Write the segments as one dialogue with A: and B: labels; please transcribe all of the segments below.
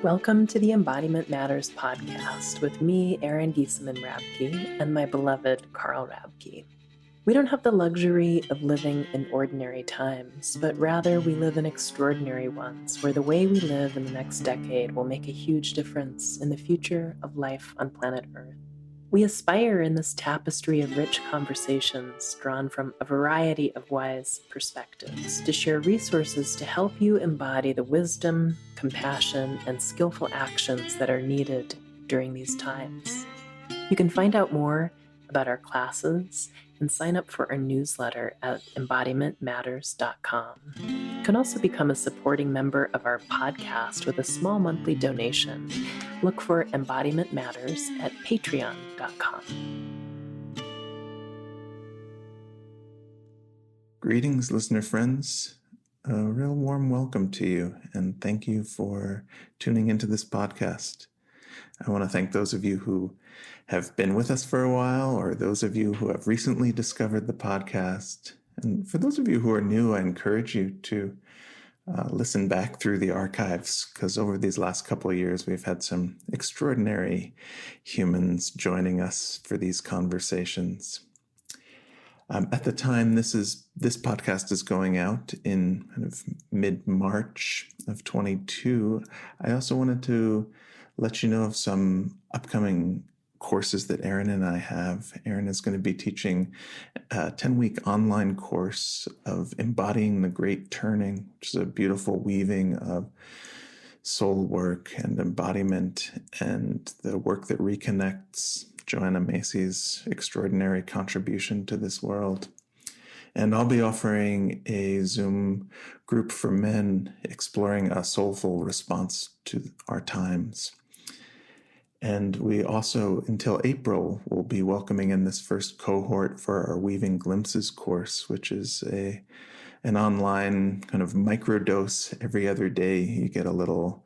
A: Welcome to the Embodiment Matters podcast with me, Erin Giesemann-Rabke, and my beloved Carl Rabke. We don't have the luxury of living in ordinary times, but rather we live in extraordinary ones where the way we live in the next decade will make a huge difference in the future of life on planet Earth. We aspire in this tapestry of rich conversations drawn from a variety of wise perspectives to share resources to help you embody the wisdom, compassion, and skillful actions that are needed during these times. You can find out more about our classes and sign up for our newsletter at embodimentmatters.com. You can also become a supporting member of our podcast with a small monthly donation. Look for Embodiment Matters at patreon.com.
B: Greetings, listener friends. A real warm welcome to you, and thank you for tuning into this podcast. I want to thank those of you who have been with us for a while, or those of you who have recently discovered the podcast. And for those of you who are new, I encourage you to listen back through the archives, because over these last couple of years, we've had some extraordinary humans joining us for these conversations. At the time this podcast is going out in kind of mid-March of 22, I also wanted to let you know of some upcoming courses that Erin and I have. Erin is going to be teaching a 10-week online course of Embodying the Great Turning, which is a beautiful weaving of soul work and embodiment and the work that reconnects Joanna Macy's extraordinary contribution to this world. And I'll be offering a Zoom group for men exploring a soulful response to our times. And we also, until April, will be welcoming in this first cohort for our Weaving Glimpses course, which is an online kind of microdose every other day. You get a little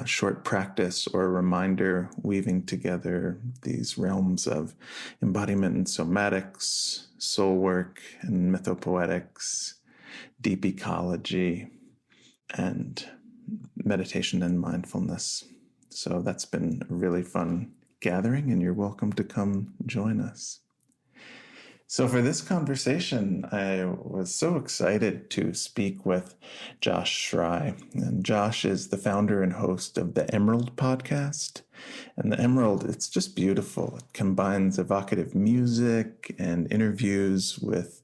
B: short practice or a reminder weaving together these realms of embodiment and somatics, soul work and mythopoetics, deep ecology, and meditation and mindfulness. So that's been a really fun gathering, and you're welcome to come join us. So for this conversation, I was so excited to speak with Josh Schrei. And Josh is the founder and host of the Emerald podcast. And the Emerald, it's just beautiful. It combines evocative music and interviews with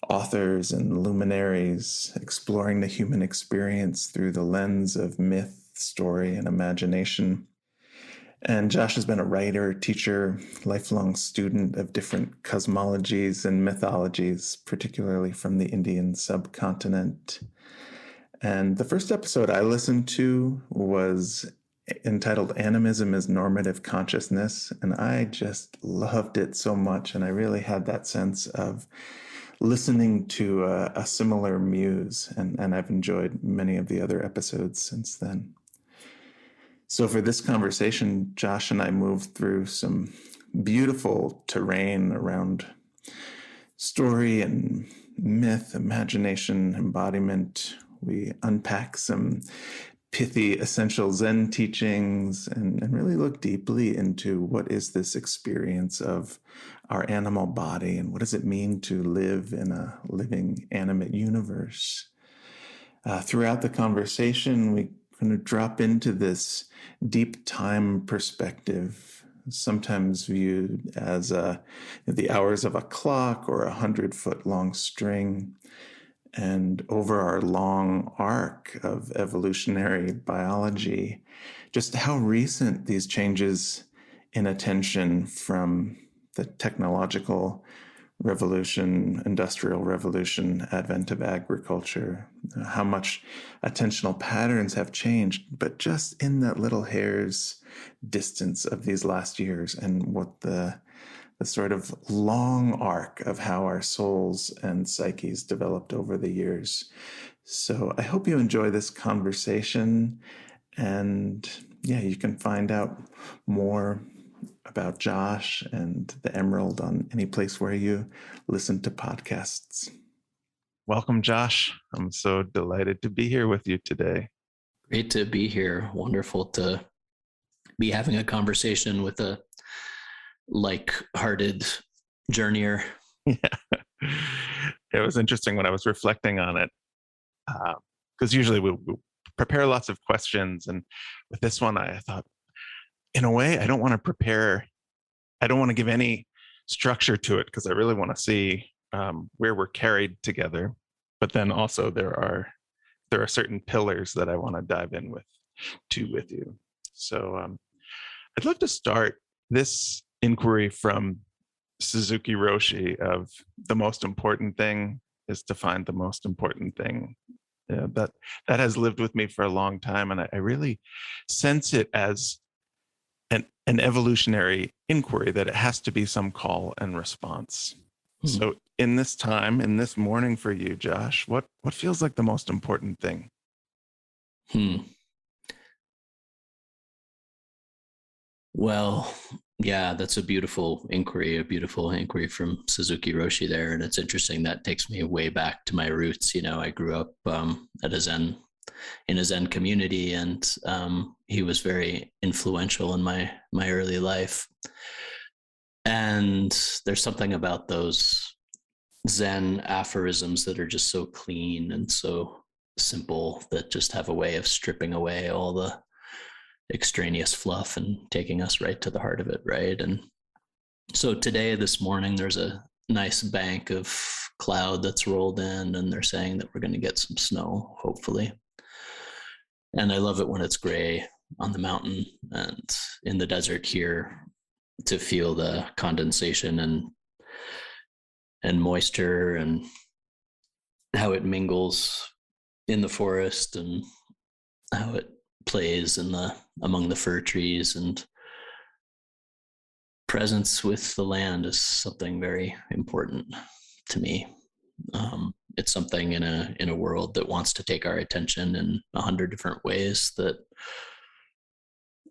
B: authors and luminaries, exploring the human experience through the lens of myth, story, and imagination. And Josh has been a writer, teacher, lifelong student of different cosmologies and mythologies, particularly from the Indian subcontinent. And the first episode I listened to was entitled Animism is Normative Consciousness. And I just loved it so much. And I really had that sense of listening to a similar muse. And I've enjoyed many of the other episodes since then. So for this conversation, Josh and I moved through some beautiful terrain around story and myth, imagination, embodiment. We unpack some pithy essential Zen teachings and really look deeply into what is this experience of our animal body and what does it mean to live in a living animate universe. Throughout the conversation, we kind of drop into this deep time perspective, sometimes viewed as the hours of a clock or 100-foot long string. And over our long arc of evolutionary biology, just how recent these changes in attention from the technological revolution, industrial revolution, advent of agriculture, how much attentional patterns have changed, but just in that little hair's distance of these last years, and what the sort of long arc of how our souls and psyches developed over the years. So I hope you enjoy this conversation, and you can find out more about Josh and the Emerald on any place where you listen to podcasts. Welcome, Josh. I'm so delighted to be here with you today.
C: Great to be here. Wonderful to be having a conversation with a like-hearted journeyer.
B: Yeah. It was interesting when I was reflecting on it, because usually we prepare lots of questions. And with this one, I thought, in a way, I don't want to give any structure to it because I really want to see where we're carried together. But then also there are certain pillars that I want to dive in with you. So I'd love to start this inquiry from Suzuki Roshi of the most important thing is to find the most important thing. Yeah, that has lived with me for a long time, and I really sense it as an evolutionary inquiry, that it has to be some call and response. So in this time, in this morning for you, Josh, what feels like the most important thing?
C: Well, yeah, that's a beautiful inquiry from Suzuki Roshi there. And it's interesting, that takes me way back to my roots. I grew up in a Zen community, and he was very influential in my early life. And there's something about those Zen aphorisms that are just so clean and so simple, that just have a way of stripping away all the extraneous fluff and taking us right to the heart of it, right? And so this morning, there's a nice bank of cloud that's rolled in, and they're saying that we're going to get some snow, hopefully. And I love it when it's gray on the mountain and in the desert here, to feel the condensation and moisture, and how it mingles in the forest, and how it plays among the fir trees. And presence with the land is something very important to me. It's something in a world that wants to take our attention in 100 different ways, that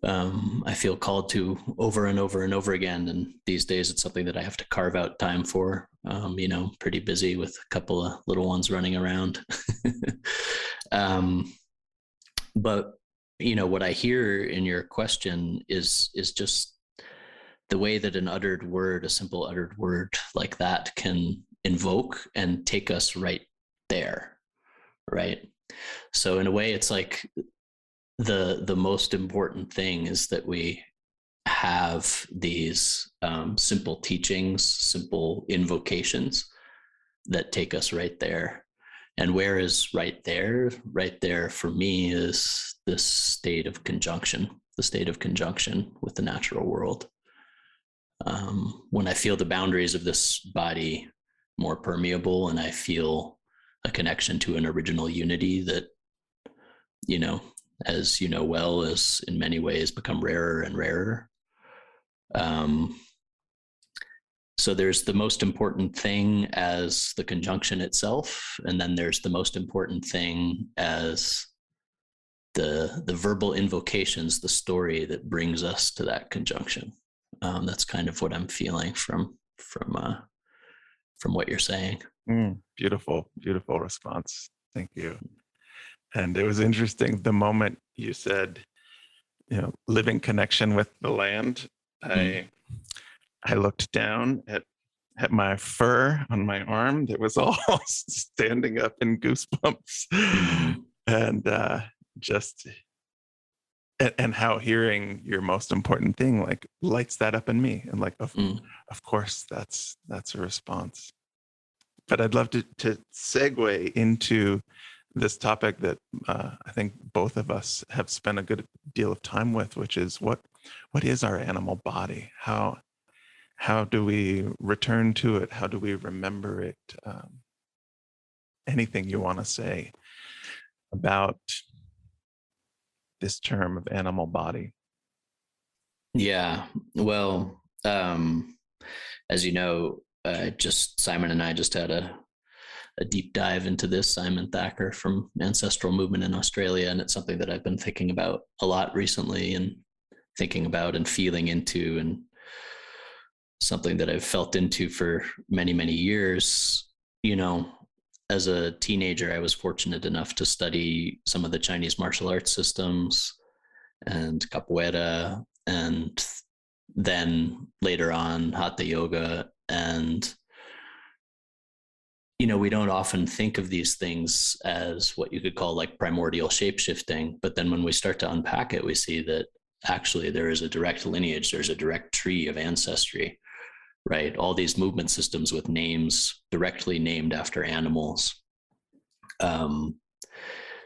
C: I feel called to over and over and over again. And these days, it's something that I have to carve out time for. Pretty busy with a couple of little ones running around. But what I hear in your question is just the way that a simple uttered word like that, can invoke and take us right there, right? So in a way, it's like the most important thing is that we have these simple teachings, simple invocations that take us right there. And where is right there? Right there for me is this state of conjunction, with the natural world. When I feel the boundaries of this body more permeable, and I feel a connection to an original unity that, as you know well, is in many ways become rarer and rarer. So there's the most important thing as the conjunction itself, and then there's the most important thing as the verbal invocations, the story that brings us to that conjunction. That's kind of what I'm feeling from what you're saying.
B: Beautiful response. Thank you. And it was interesting, the moment you said, living connection with the land, I looked down at my fur on my arm that was all standing up in goosebumps. And and how hearing your most important thing like lights that up in me, and like of course that's a response. But I'd love to segue into this topic that I think both of us have spent a good deal of time with, which is what is our animal body? How do we return to it? How do we remember it? Anything you want to say about this term of animal body?
C: Yeah, well, as you know, Simon and I just had a deep dive into this, Simon Thacker from Ancestral Movement in Australia, and it's something that I've been thinking about a lot recently, and thinking about and feeling into, and something that I've felt into for many, many years. as a teenager, I was fortunate enough to study some of the Chinese martial arts systems and capoeira, and then later on hatha yoga. And we don't often think of these things as what you could call like primordial shapeshifting, but then when we start to unpack it, we see that actually there is a direct lineage, there's a direct tree of ancestry, right? All these movement systems with names directly named after animals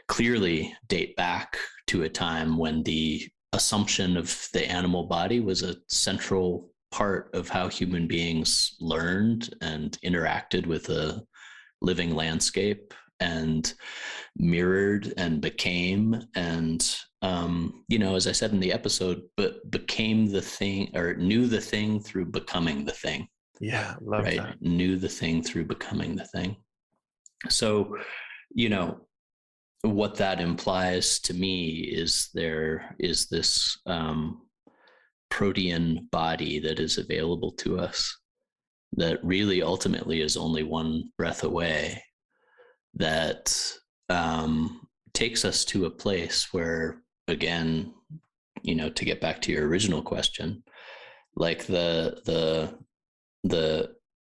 C: clearly date back to a time when the assumption of the animal body was a central part of how human beings learned and interacted with a living landscape and mirrored and became, and as I said in the episode, but became the thing, or knew the thing through becoming the thing.
B: Yeah, love
C: right
B: that.
C: Knew the thing through becoming the thing. So what that implies to me is there is this protean body that is available to us that really ultimately is only one breath away, that takes us to a place where, again, to get back to your original question, like the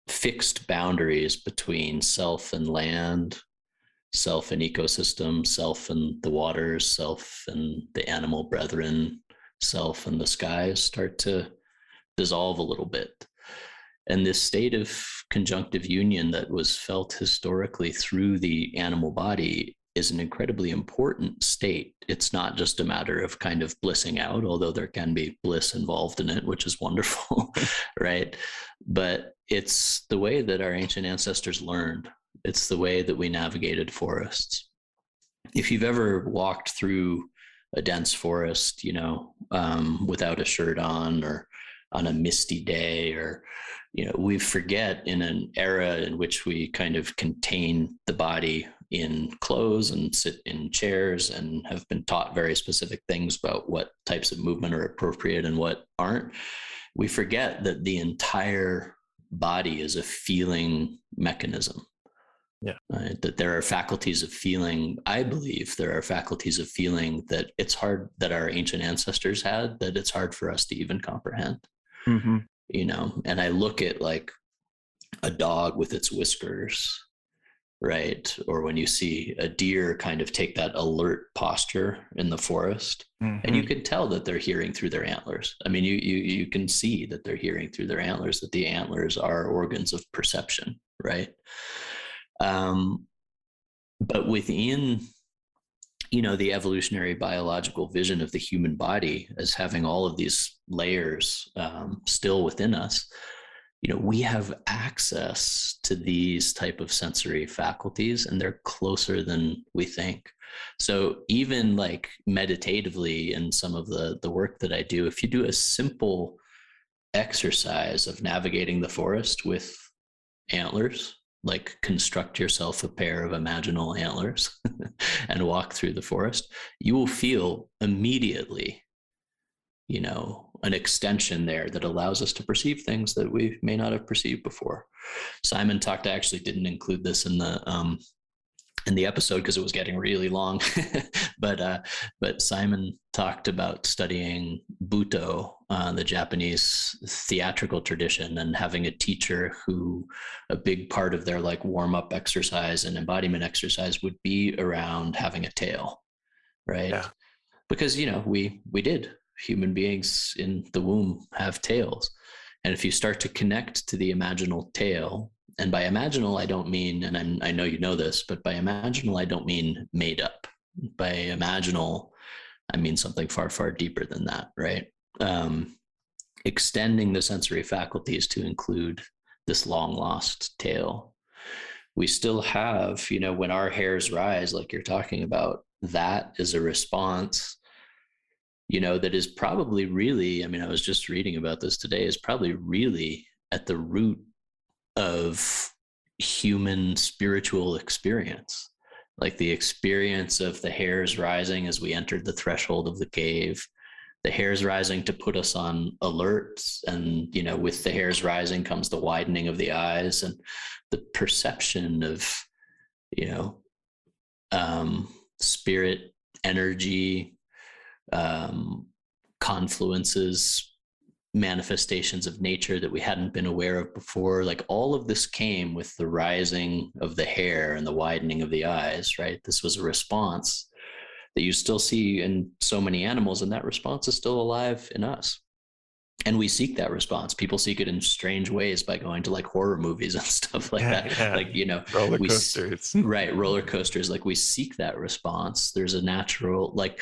C: fixed boundaries between self and land, self and ecosystem, self and the waters, self and the animal brethren, self and the skies start to dissolve a little bit. And this state of conjunctive union that was felt historically through the animal body is an incredibly important state. It's not just a matter of kind of blissing out, although there can be bliss involved in it, which is wonderful, right? But it's the way that our ancient ancestors learned. It's the way that we navigated forests. If you've ever walked through a dense forest, without a shirt on, or on a misty day, or we forget, in an era in which we kind of contain the body in clothes and sit in chairs and have been taught very specific things about what types of movement are appropriate and what aren't, we forget that the entire body is a feeling mechanism.
B: Yeah.
C: That there are faculties of feeling. I believe there are faculties of feeling that it's hard, that our ancient ancestors had, that it's hard for us to even comprehend.
B: Mm-hmm.
C: And I look at like a dog with its whiskers, right? Or when you see a deer kind of take that alert posture in the forest, and you can tell that they're hearing through their antlers. I mean, you can see that they're hearing through their antlers, that the antlers are organs of perception, right? But within, the evolutionary biological vision of the human body as having all of these layers still within us, we have access to these type of sensory faculties, and they're closer than we think. So even like meditatively in some of the work that I do, if you do a simple exercise of navigating the forest with antlers, like construct yourself a pair of imaginal antlers and walk through the forest, you will feel immediately, an extension there that allows us to perceive things that we may not have perceived before. Simon talked, I actually didn't include this in the episode because it was getting really long, but Simon talked about studying Buto, the Japanese theatrical tradition, and having a teacher who a big part of their like warm-up exercise and embodiment exercise would be around having a tail, right?
B: Yeah.
C: Because we did, human beings in the womb have tails, and if you start to connect to the imaginal tail, and by imaginal, I don't mean, and I know you know this, but by imaginal, I don't mean made up. By imaginal, I mean something far, far deeper than that, right? Extending the sensory faculties to include this long lost tail. We still have, when our hairs rise, like you're talking about, that is a response, that is probably really, I was just reading about this today, is probably really at the root of human spiritual experience, like the experience of the hairs rising as we entered the threshold of the cave, the hairs rising to put us on alert, and with the hairs rising comes the widening of the eyes and the perception of you know, spirit, energy, confluences, manifestations of nature that we hadn't been aware of before. Like all of this came with the rising of the hair and the widening of the eyes, right? This was a response that you still see in so many animals, and that response is still alive in us. And we seek that response. People seek it in strange ways by going to like horror movies and stuff like that.
B: Yeah.
C: Like, you know,
B: Roller coasters.
C: right, roller coasters. Like we seek that response. There's a natural, like,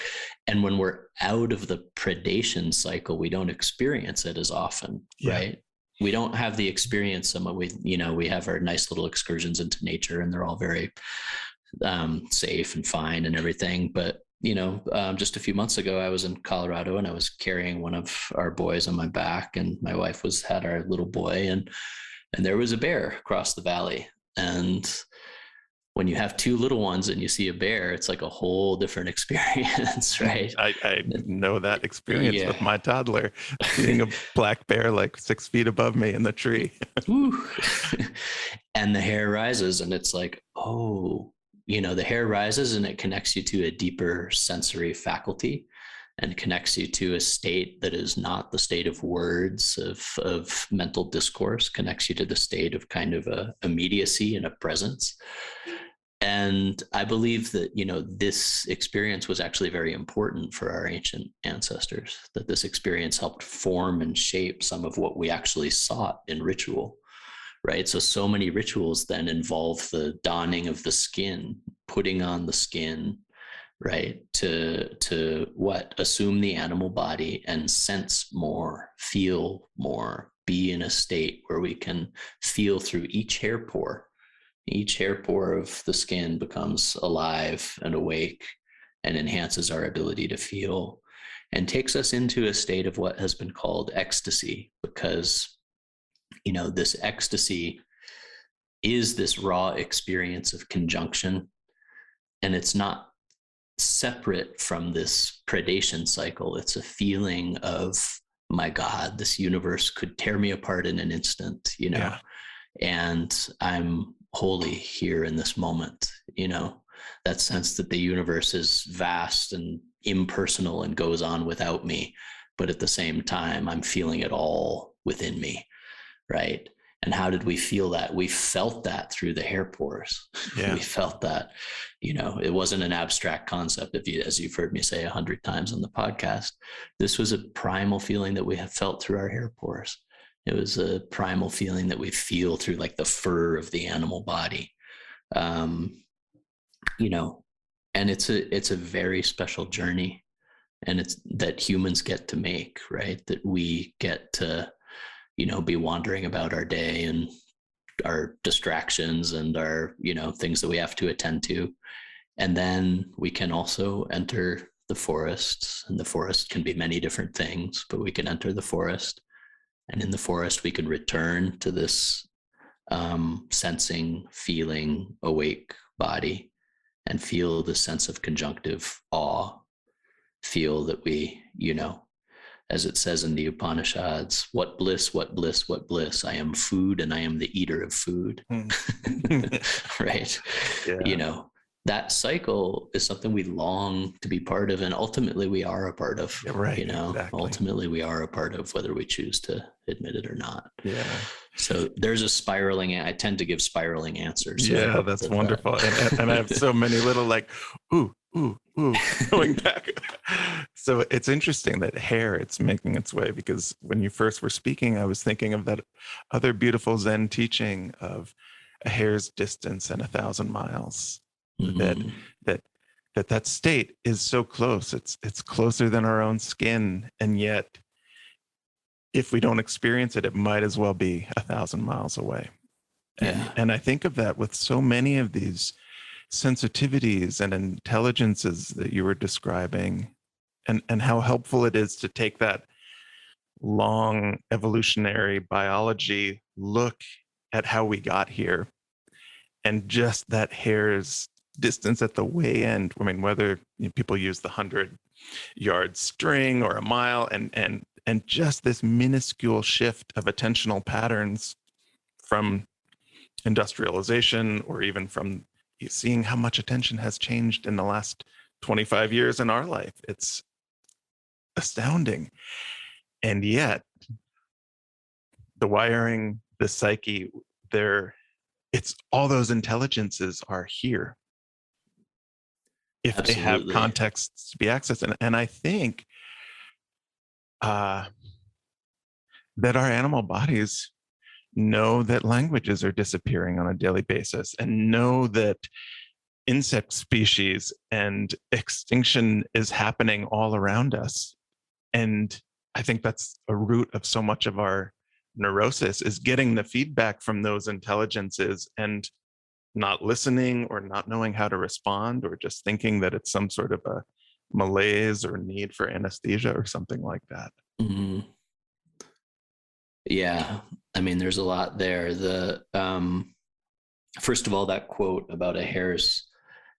C: and when we're out of the predation cycle, we don't experience it as often, right? We don't have the experience. We have our nice little excursions into nature, and they're all very safe and fine and everything. But just a few months ago, I was in Colorado and I was carrying one of our boys on my back, and my wife had our little boy, and there was a bear across the valley. And when you have two little ones and you see a bear, it's like a whole different experience, right?
B: I know that experience with my toddler, seeing a black bear like 6 feet above me in the tree.
C: And the hair rises, and it's like, oh, the hair rises and it connects you to a deeper sensory faculty, and connects you to a state that is not the state of words, of mental discourse, connects you to the state of kind of a immediacy and a presence. And I believe that, this experience was actually very important for our ancient ancestors, that this experience helped form and shape some of what we actually sought in ritual, right? So many rituals then involve the donning of the skin, putting on the skin, right? To what? Assume the animal body and sense more, feel more, be in a state where we can feel through each hair pore. Each hair pore of the skin becomes alive and awake and enhances our ability to feel, and takes us into a state of what has been called ecstasy, because, this ecstasy is this raw experience of conjunction, and it's not separate from this predation cycle. It's a feeling of, my God, this universe could tear me apart in an instant, and I'm wholly here in this moment, that sense that the universe is vast and impersonal and goes on without me, but at the same time, I'm feeling it all within me, right? And how did we feel that? We felt that through the hair pores. We felt that, it wasn't an abstract concept. As you've heard me say 100 times on the podcast, this was a primal feeling that we have felt through our hair pores. It was a primal feeling that we feel through like the fur of the animal body, and it's a very special journey, and it's that humans get to make, right? That we get to, be wandering about our day and our distractions and our, things that we have to attend to. And then we can also enter the forest, and the forest can be many different things, but we can enter the forest. And in the forest, we could return to this sensing, feeling, awake body, and feel the sense of conjunctive awe. Feel that we, as it says in the Upanishads, what bliss, what bliss, what bliss. I am food and I am the eater of food. Right?
B: Yeah.
C: That cycle is something we long to be part of, and ultimately we are a part of.
B: Right. Exactly.
C: Ultimately we are a part of, whether we choose to admit it or not.
B: Yeah.
C: So there's a spiraling. I tend to give spiraling answers. So
B: yeah, that's wonderful. And I have so many little like, ooh, going back. So it's interesting that hair, it's making its way, because when you first were speaking, I was thinking of that other beautiful Zen teaching of a hair's distance and 1,000 miles.
C: Mm-hmm.
B: That state is so close. It's closer than our own skin, and yet if we don't experience it, it might as well be 1,000 miles away. And I think of that with so many of these sensitivities and intelligences that you were describing, and how helpful it is to take that long evolutionary biology look at how we got here, and just that hair's distance at the way end. I mean, whether people use the 100-yard string or a mile, and just this minuscule shift of attentional patterns from industrialization, or even from seeing how much attention has changed in the last 25 years in our life. It's astounding. And yet the wiring, the psyche, it's all those intelligences are here if they have
C: Absolutely.
B: contexts to be accessed. And I think that our animal bodies know that languages are disappearing on a daily basis, and know that insect species and extinction is happening all around us. And I think that's a root of so much of our neurosis, is getting the feedback from those intelligences and not listening, or not knowing how to respond, or just thinking that it's some sort of a malaise or need for anesthesia or something like that.
C: Mm-hmm. Yeah, I mean, there's a lot there. First of all, that quote about a hare's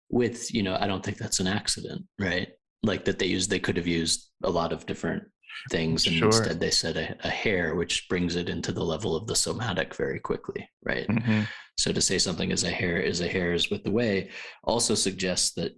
C: width, I don't think that's an accident, right? Like that they could have used a lot of different things, and
B: Sure.
C: instead they said a hair, which brings it into the level of the somatic very quickly, right?
B: Mm-hmm.
C: So to say something is a hair's width away also suggests that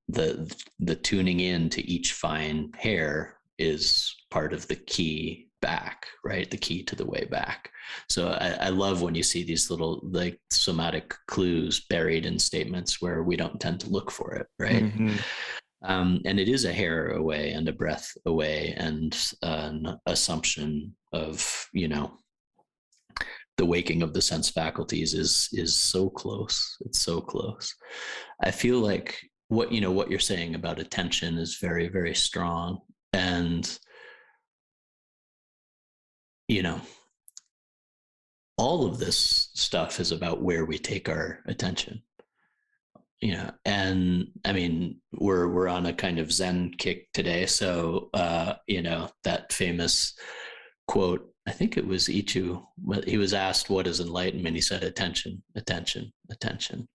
C: the tuning in to each fine hair is part of the key back, right? The key to the way back. So I love when you see these little like somatic clues buried in statements where we don't tend to look for it, right?
B: Mm-hmm.
C: And it is a hair away and a breath away, and an assumption of the waking of the sense faculties is so close. It's so close. I feel like what you're saying about attention is very, very strong. And all of this stuff is about where we take our attention. And I mean, we're on a kind of Zen kick today. So that famous quote, I think it was Ichu, he was asked what is enlightenment. He said attention, attention, attention,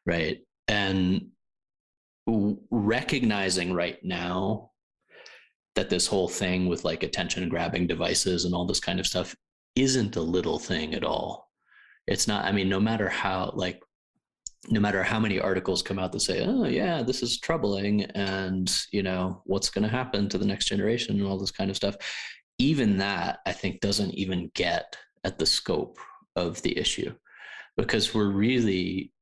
C: right? And recognizing right now that this whole thing with like attention grabbing devices and all this kind of stuff isn't a little thing at all. It's not, I mean, no matter how many articles come out that say, oh yeah, this is troubling, and what's going to happen to the next generation and all this kind of stuff, even that I think doesn't even get at the scope of the issue, because we're really,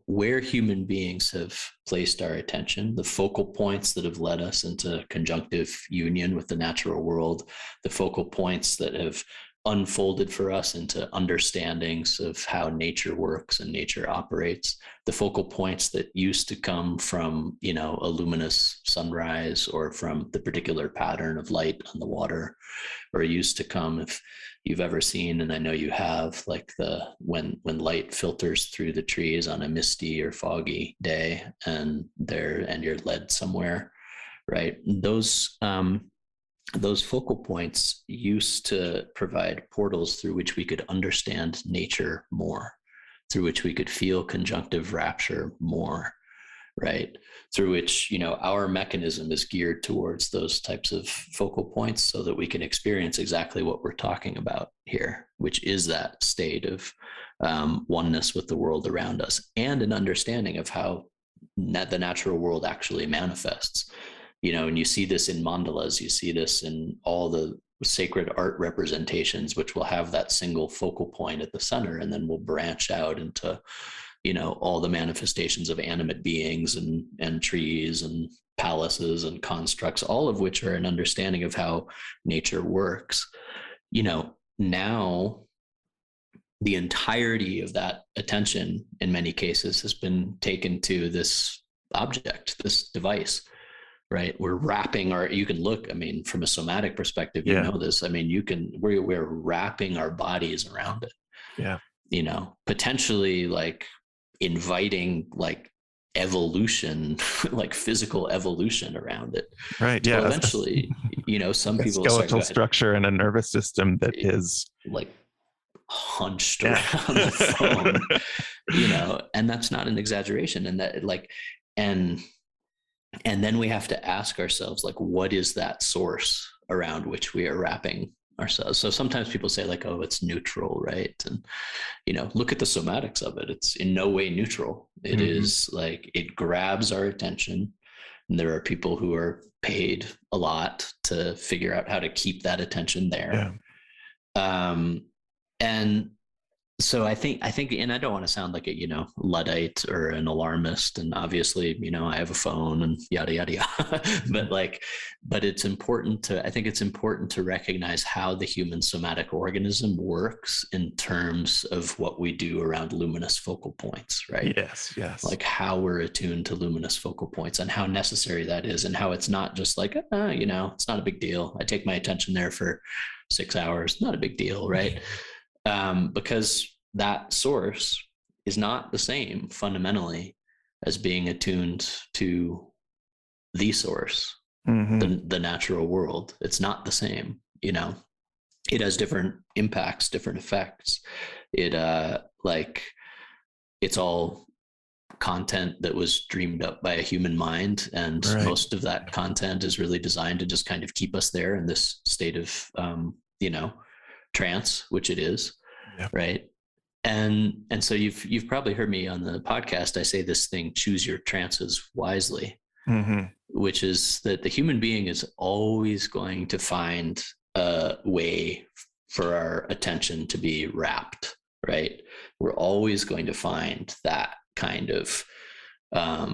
C: where human beings have placed our attention, the focal points that have led us into conjunctive union with the natural world, the focal points that have unfolded for us into understandings of how nature works and nature operates, the focal points that used to come from, a luminous sunrise, or from the particular pattern of light on the water, or used to come, if you've ever seen, and I know you have, like when light filters through the trees on a misty or foggy day, and you're led somewhere, right? Those focal points used to provide portals through which we could understand nature more, through which we could feel conjunctive rapture more, right? Through which, our mechanism is geared towards those types of focal points, so that we can experience exactly what we're talking about here, which is that state of oneness with the world around us, and an understanding of how the natural world actually manifests. And you see this in mandalas, you see this in all the sacred art representations, which will have that single focal point at the center, and then will branch out into all the manifestations of animate beings and trees and palaces and constructs, all of which are an understanding of how nature works. Now the entirety of that attention in many cases has been taken to this object, this device, right? We're wrapping you can look, I mean, from a somatic perspective, this, I mean, we're wrapping our bodies around it.
B: Yeah.
C: Potentially like inviting like evolution, like physical evolution around it.
B: Right. Yeah.
C: Well, eventually, some people
B: skeletal structure and a nervous system that is
C: like hunched around the phone, and that's not an exaggeration. And that and then we have to ask ourselves, like, what is that source around which we are wrapping ourselves. So sometimes people say like, oh, it's neutral, right? And, look at the somatics of it. It's in no way neutral. It is like, it grabs our attention. And there are people who are paid a lot to figure out how to keep that attention there. And so I think, and I don't want to sound like a, Luddite or an alarmist. And obviously, I have a phone and yada, yada, yada. but it's important I think it's important to recognize how the human somatic organism works in terms of what we do around luminous focal points, right?
B: Yes.
C: Like how we're attuned to luminous focal points and how necessary that is. And how it's not just like, it's not a big deal. I take my attention there for 6 hours, not a big deal, right? Because that source is not the same fundamentally as being attuned to the source, the natural world. It's not the same, it has different impacts, different effects. It's all content that was dreamed up by a human mind. And most of that content is really designed to just kind of keep us there in this state of, trance, which it is.
B: Yep.
C: Right. And so you've probably heard me on the podcast. I say this thing, choose your trances wisely, which is that the human being is always going to find a way for our attention to be wrapped, right? We're always going to find that kind of,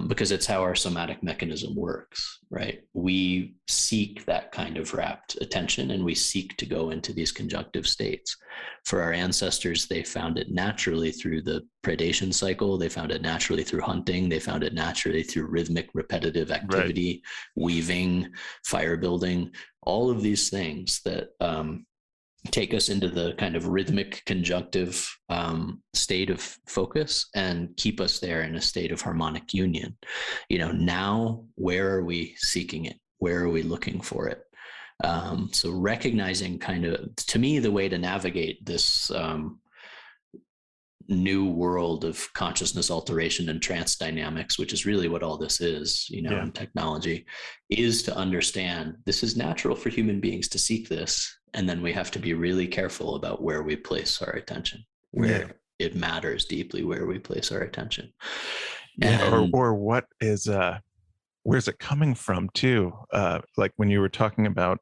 C: because it's how our somatic mechanism works, right? We seek that kind of rapt attention, and we seek to go into these conjunctive states. For our ancestors, they found it naturally through the predation cycle. They found it naturally through hunting. They found it naturally through rhythmic, repetitive activity, weaving, fire building, all of these things that take us into the kind of rhythmic conjunctive state of focus and keep us there in a state of harmonic union. Now, where are we seeking it? Where are we looking for it? So recognizing kind of, to me, the way to navigate this new world of consciousness alteration and trance dynamics, which is really what all this is, in technology, is to understand this is natural for human beings to seek this. And then we have to be really careful about where we place our attention, where it matters deeply, where we place our attention.
B: Or what is, where's it coming from too? Like when you were talking about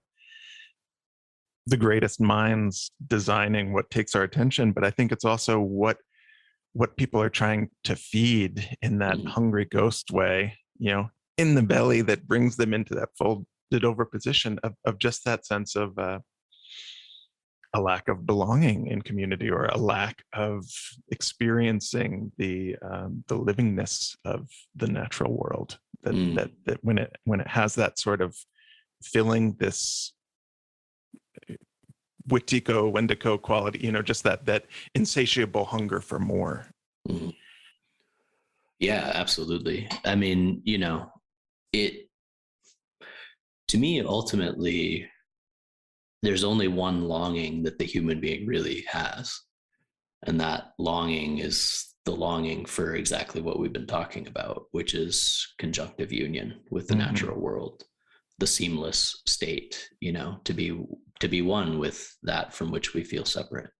B: the greatest minds designing what takes our attention, but I think it's also what people are trying to feed in that hungry ghost way, in the belly, that brings them into that folded over position of just that sense of a lack of belonging in community, or a lack of experiencing the livingness of the natural world. That when it has that sort of filling, this Witiko, Wendigo quality, just that insatiable hunger for more.
C: Yeah, absolutely. I mean, it, to me, ultimately, there's only one longing that the human being really has. And that longing is the longing for exactly what we've been talking about, which is conjunctive union with the natural world, the seamless state, to be one with that from which we feel separate.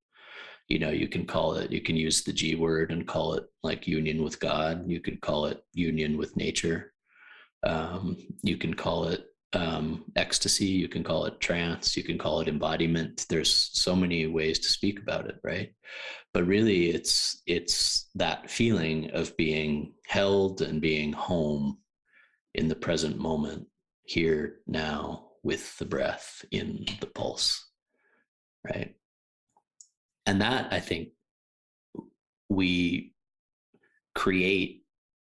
C: You can call it, you can use the G word and call it like union with God. You could call it union with nature. You can call it ecstasy. You can call it trance. You can call it embodiment. There's so many ways to speak about it, right? But really, it's that feeling of being held and being home in the present moment, here, now, with the breath in the pulse, right? And that, I think, we create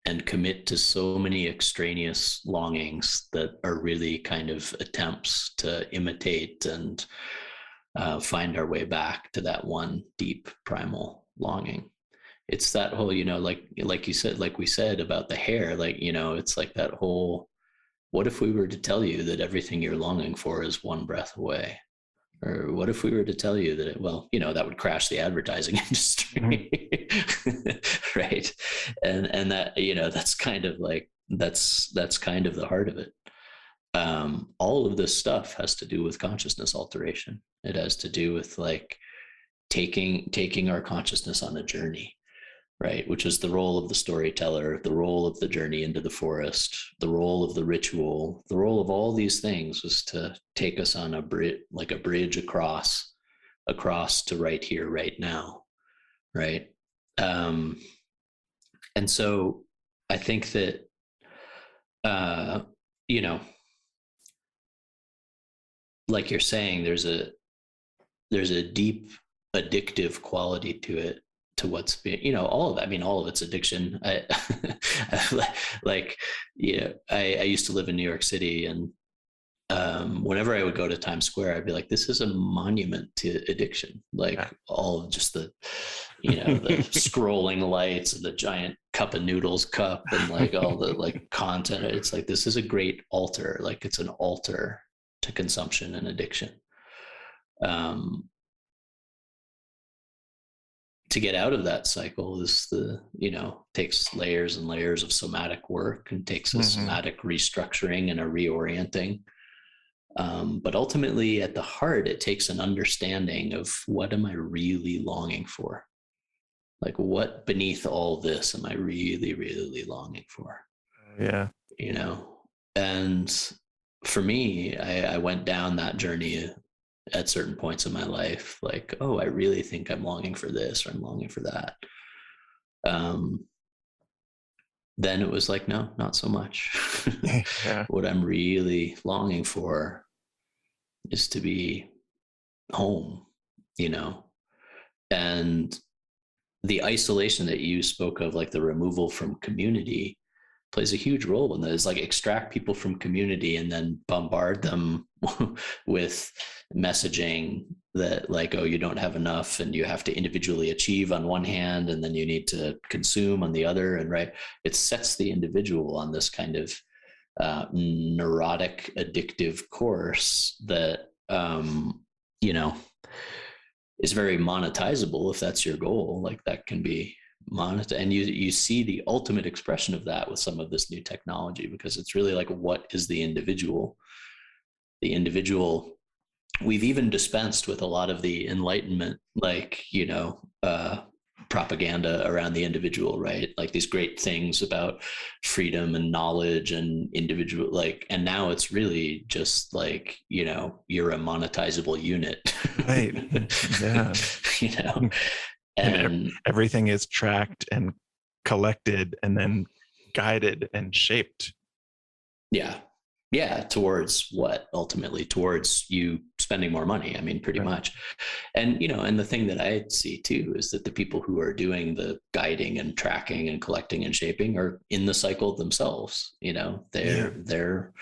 C: and commit to so many extraneous longings that are really kind of attempts to imitate and find our way back to that one deep primal longing. It's that whole, like you said, like we said about the hair, it's like that whole, what if we were to tell you that everything you're longing for is one breath away? Or what if we were to tell you that that would crash the advertising industry, right? And that, that's kind of like, that's kind of the heart of it. all of this stuff has to do with consciousness alteration. It has to do with like taking our consciousness on a journey, right? Which is the role of the storyteller, the role of the journey into the forest, the role of the ritual, the role of all these things was to take us on a bridge, like a bridge across to right here, right now, right? And so I think that, you know, like you're saying, there's a deep addictive quality to it, to what's being, you know, all of it. I mean, all of it's addiction. Like, yeah, I used to live in New York City, and whenever I would go to Times Square, I'd be like, this is a monument to addiction. Like all of just the, you know, the scrolling lights and the giant cup of noodles cup and like all the like content. It's like, this is a great altar. Like it's an altar to consumption and addiction. To get out of that cycle is the, you know, takes layers and layers of somatic work and takes a somatic restructuring and a reorienting. But ultimately at the heart, it takes an understanding of what am I really longing for? Like what beneath all this am I really, really longing for?
B: Yeah.
C: You know, and for me, I went down that journey at certain points in my life, like, oh, I really think I'm longing for this or I'm longing for that. Then it was like, no, not so much.
B: Yeah.
C: What I'm really longing for is to be home, you know, and the isolation that you spoke of, like the removal from community, plays a huge role in that. It's like extract people from community and then bombard them with messaging that like, oh, you don't have enough and you have to individually achieve on one hand and then you need to consume on the other. And right, it sets the individual on this kind of neurotic addictive course that you know, is very monetizable if that's your goal. Like that can be monetized, and you see the ultimate expression of that with some of this new technology, because it's really like, what is the individual? The individual, we've even dispensed with a lot of the Enlightenment, like, you know, propaganda around the individual, right? Like these great things about freedom and knowledge and individual, like, and now it's really just like, you know, you're a monetizable unit.
B: Right. Yeah.
C: You know, and
B: everything is tracked and collected and then guided and shaped.
C: Yeah, towards what? Ultimately towards you spending more money. I mean, pretty much. And, you know, and the thing that I see too is that the people who are doing the guiding and tracking and collecting and shaping are in the cycle themselves. You know, they're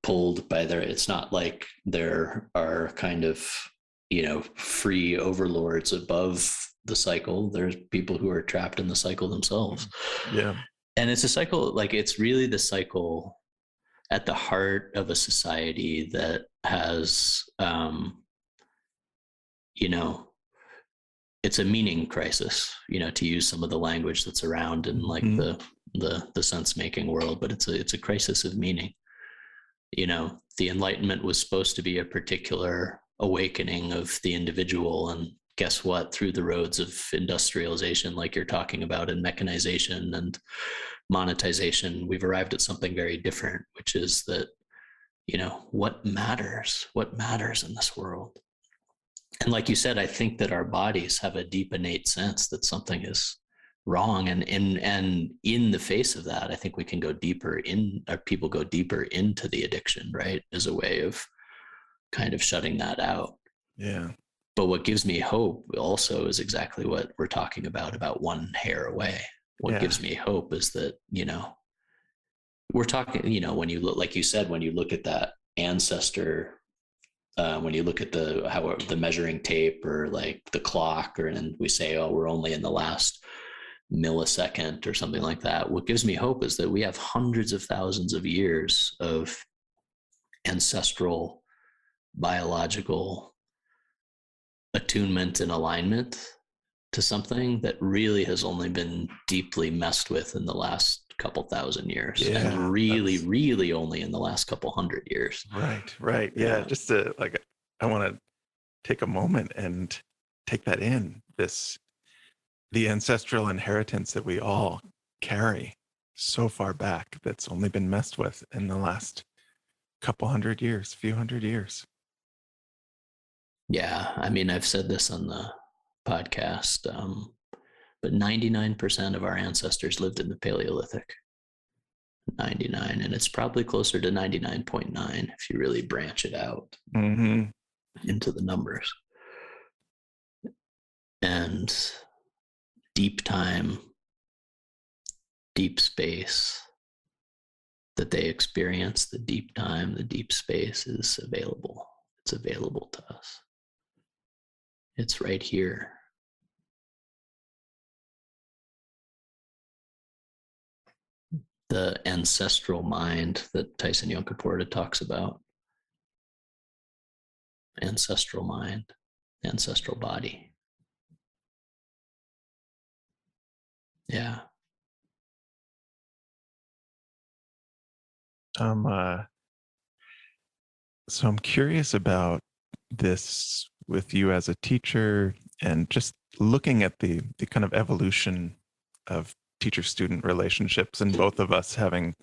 C: pulled by their, it's not like there are kind of, you know, free overlords above the cycle. There's people who are trapped in the cycle themselves.
B: Yeah.
C: And it's a cycle, like it's really the cycle at the heart of a society that has, you know, it's a meaning crisis, you know, to use some of the language that's around in like the sense making world, but it's a crisis of meaning. You know, the Enlightenment was supposed to be a particular awakening of the individual, and guess what? Through the roads of industrialization, like you're talking about, and mechanization and monetization, we've arrived at something very different, which is that, you know, what matters in this world. And like you said, I think that our bodies have a deep innate sense that something is wrong, and in the face of that, I think we can go deeper in, or people go deeper into the addiction, right, as a way of kind of shutting that out.
B: Yeah.
C: But what gives me hope also is exactly what we're talking about one hair away. What gives me hope is that, you know, we're talking, you know, when you look, like you said, when you look at that ancestor, when you look at the measuring tape or like the clock, or and we say, oh, we're only in the last millisecond or something like that. What gives me hope is that we have hundreds of thousands of years of ancestral biological attunement and alignment to something that really has only been deeply messed with in the last couple thousand years,
B: Yeah,
C: and really only in the last couple hundred years.
B: Right. Yeah. Just to I want to take a moment and take that in, the ancestral inheritance that we all carry so far back, that's only been messed with in the last few hundred years.
C: Yeah. I mean, I've said this on the podcast, but 99% of our ancestors lived in the Paleolithic. 99, and it's probably closer to 99.9 if you really branch it out into the numbers. And deep time, deep space that they experience, the deep time, the deep space is available. It's available to us. It's right here. The ancestral mind that Tyson Yunkaporta talks about. Ancestral mind, ancestral body. Yeah.
B: So I'm curious about this with you as a teacher, and just looking at the kind of evolution of teacher-student relationships, and both of us having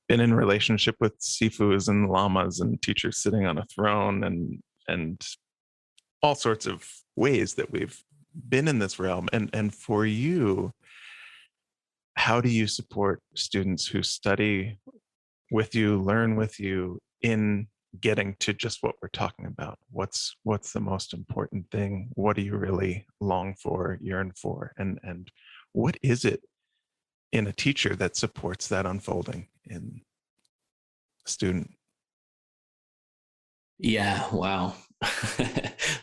B: been in relationship with sifus and lamas and teachers sitting on a throne, and all sorts of ways that we've been in this realm. And for you, how do you support students who study with you, learn with you, in getting to just what we're talking about? What's the most important thing? What do you really long for, yearn for? And what is it in a teacher that supports that unfolding in a student?
C: Yeah, wow.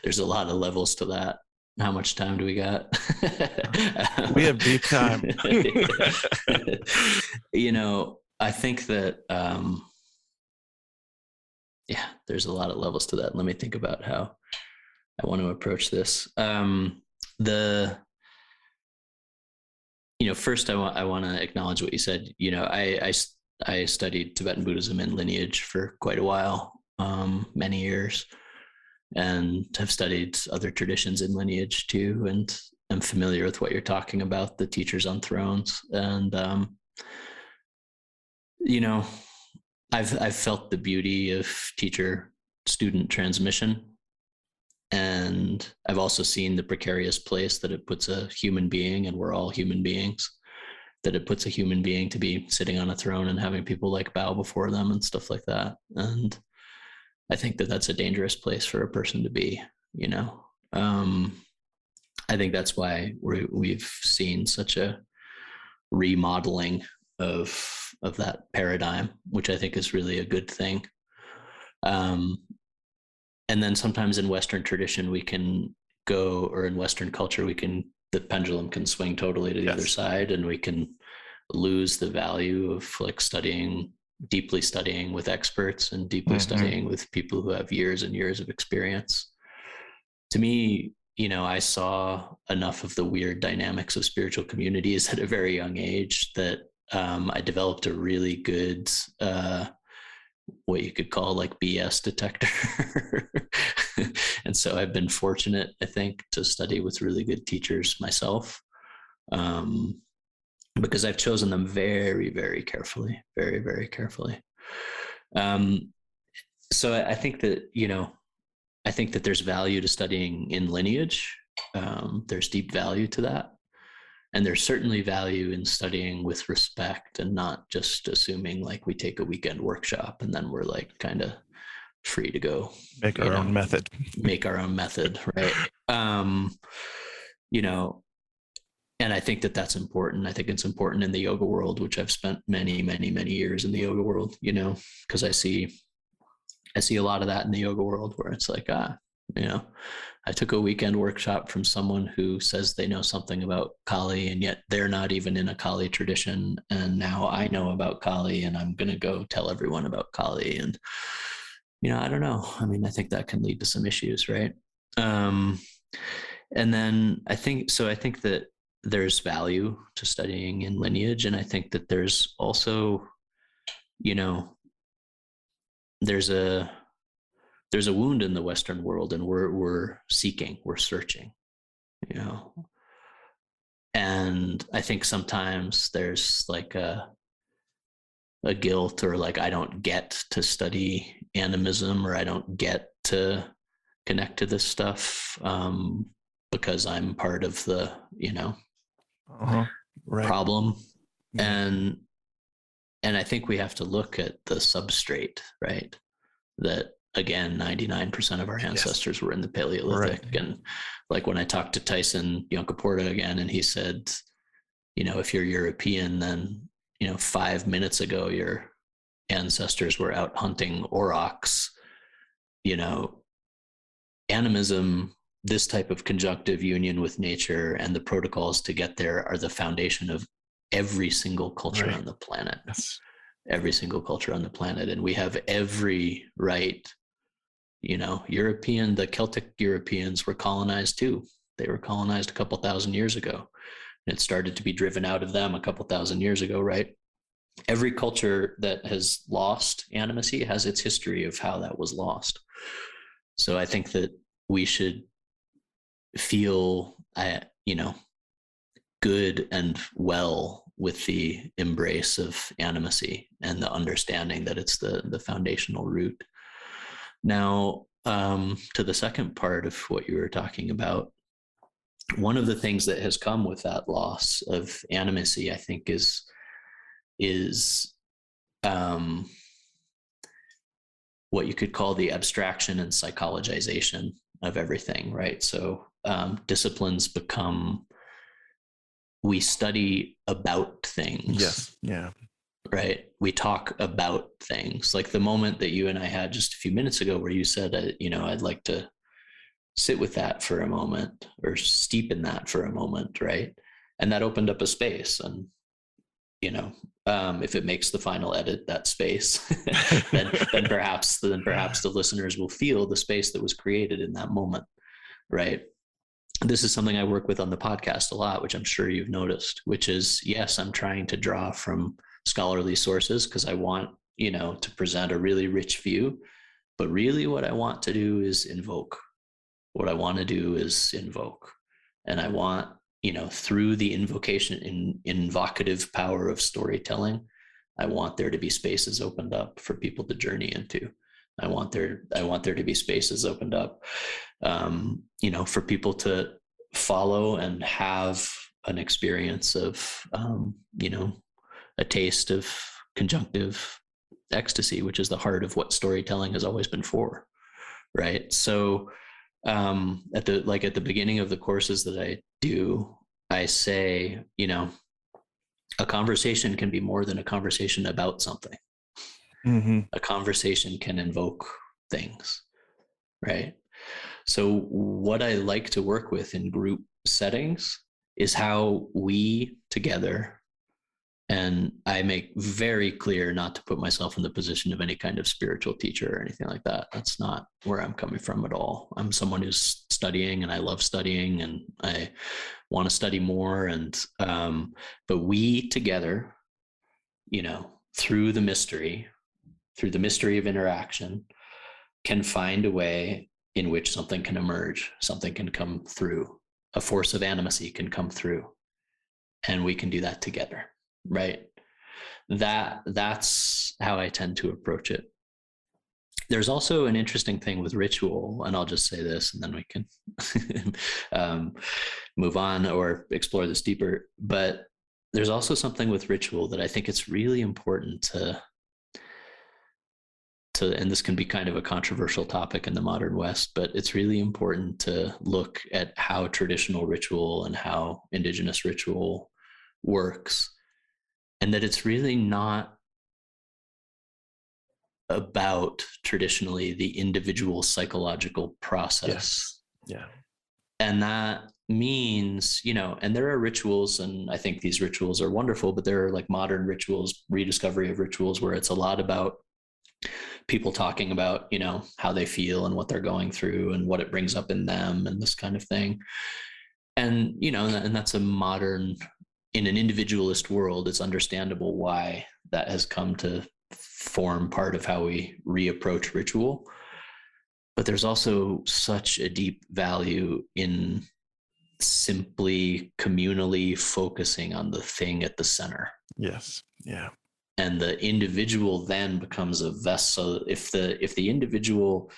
C: There's a lot of levels to that. How much time do we got?
B: We have deep time.
C: I think that, there's a lot of levels to that. Let me think about how I want to approach this. First I want to acknowledge what you said. I studied Tibetan Buddhism and lineage for quite a while, many years, and have studied other traditions in lineage too, and I'm familiar with what you're talking about, the teachers on thrones. And I've felt the beauty of teacher student transmission, and I've also seen the precarious place that it puts a human being, and we're all human beings, that it puts a human being to be sitting on a throne and having people like bow before them and stuff like that. And I think that that's a dangerous place for a person to be. I think that's why we've seen such a remodeling of that paradigm, which I think is really a good thing. And then sometimes in Western tradition, or in Western culture, the pendulum can swing totally to the other side, and we can lose the value of like deeply studying with experts and deeply studying with people who have years and years of experience. To me, I saw enough of the weird dynamics of spiritual communities at a very young age that I developed a really good, what you could call like BS detector. And so I've been fortunate, I think, to study with really good teachers myself, because I've chosen them very, very carefully, very, very carefully. So I think that there's value to studying in lineage. There's deep value to that. And there's certainly value in studying with respect, and not just assuming like we take a weekend workshop and then we're like kind of free to go
B: Make our own method,
C: right? And I think that that's important. I think it's important in the yoga world, which I've spent many, many, many years in the yoga world, because I see a lot of that in the yoga world, where it's like, I took a weekend workshop from someone who says they know something about Kali, and yet they're not even in a Kali tradition. And now I know about Kali, and I'm going to go tell everyone about Kali. And, I don't know. I mean, I think that can lead to some issues, right? And then I think that there's value to studying in lineage. And I think that there's also, there's a wound in the Western world, and we're seeking, we're searching, and I think sometimes there's like a guilt, or like, I don't get to study animism, or I don't get to connect to this stuff because I'm part of the
B: right.
C: problem. And I think we have to look at the substrate, right? That, again, 99% of our ancestors were in the Paleolithic. Right. And like, when I talked to Tyson Yunkaporta again, and he said, if you're European, then 5 minutes ago your ancestors were out hunting aurochs. Animism, this type of conjunctive union with nature and the protocols to get there, are the foundation of every single culture on the planet.
B: Yes.
C: Every single culture on the planet. And we have every right, the Celtic Europeans were colonized too. They were colonized a couple thousand years ago, and it started to be driven out of them a couple thousand years ago, right? Every culture that has lost animacy has its history of how that was lost. So I think that we should feel, good and well with the embrace of animacy and the understanding that it's the foundational root. Now, to the second part of what you were talking about, one of the things that has come with that loss of animacy, I think, is what you could call the abstraction and psychologization of everything, right? So disciplines become, we study about things.
B: Yes. Yeah.
C: Right. We talk about things. Like the moment that you and I had just a few minutes ago, where you said, I'd like to sit with that for a moment, or steep in that for a moment. Right. And that opened up a space. And, if it makes the final edit, that space, then perhaps the listeners will feel the space that was created in that moment. Right. This is something I work with on the podcast a lot, which I'm sure you've noticed, which is, yes, I'm trying to draw from scholarly sources because I want, to present a really rich view. But really what I want to do is invoke. What I want to do is invoke. And I want, through the invocation, invocative power of storytelling, I want there to be spaces opened up for people to journey into. I want there to be spaces opened up, for people to follow and have an experience of, a taste of conjunctive ecstasy, which is the heart of what storytelling has always been for. Right. So, at the beginning of the courses that I do, I say, a conversation can be more than a conversation about something. Mm-hmm. A conversation can invoke things, right? So what I like to work with in group settings is how we together, and I make very clear not to put myself in the position of any kind of spiritual teacher or anything like that. That's not where I'm coming from at all. I'm someone who's studying, and I love studying, and I want to study more. And, but we together, through the mystery of interaction, can find a way in which something can emerge, something can come through, a force of animacy can come through, and we can do that together, right? That's how I tend to approach it. There's also an interesting thing with ritual, and I'll just say this, and then we can move on or explore this deeper. But there's also something with ritual that I think it's really important to, and this can be kind of a controversial topic in the modern West, but it's really important to look at how traditional ritual and how indigenous ritual works, and that it's really not about traditionally the individual psychological process.
B: Yes. Yeah.
C: And that means, and there are rituals, and I think these rituals are wonderful, but there are like modern rituals, rediscovery of rituals, where it's a lot about people talking about, how they feel and what they're going through and what it brings up in them and this kind of thing. And, and that's a modern, in an individualist world, it's understandable why that has come to form part of how we reapproach ritual. But there's also such a deep value in simply communally focusing on the thing at the center.
B: Yes. Yeah.
C: And the individual then becomes a vessel. If the individual,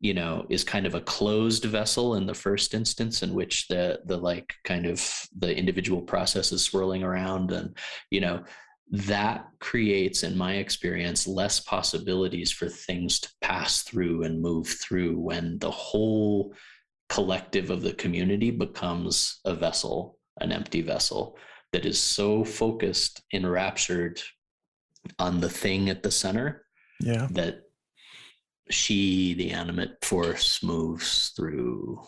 C: is kind of a closed vessel in the first instance, in which the like kind of the individual process is swirling around, and that creates, in my experience, less possibilities for things to pass through and move through when the whole collective of the community becomes a vessel, an empty vessel that is so focused, enraptured on the thing at the center, that she, the animate force, moves through.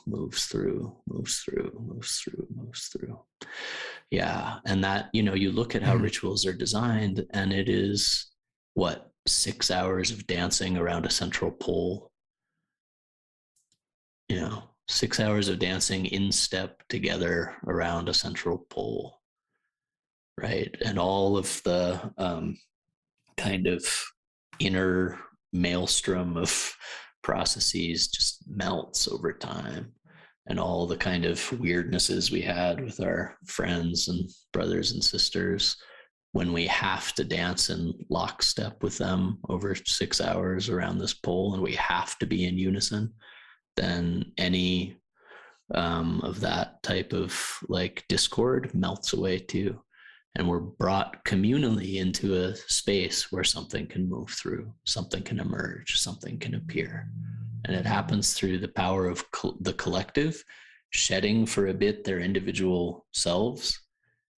C: Yeah. And that, you look at how rituals are designed, and it is 6 hours of dancing around a central pole, 6 hours of dancing in step together around a central pole, right? And all of the kind of inner maelstrom of processes just melts over time. And all the kind of weirdnesses we had with our friends and brothers and sisters, when we have to dance in lockstep with them over 6 hours around this pole, and we have to be in unison, then any of that type of like discord melts away too. And we're brought communally into a space where something can move through, something can emerge, something can appear. And it happens through the power of the collective shedding for a bit their individual selves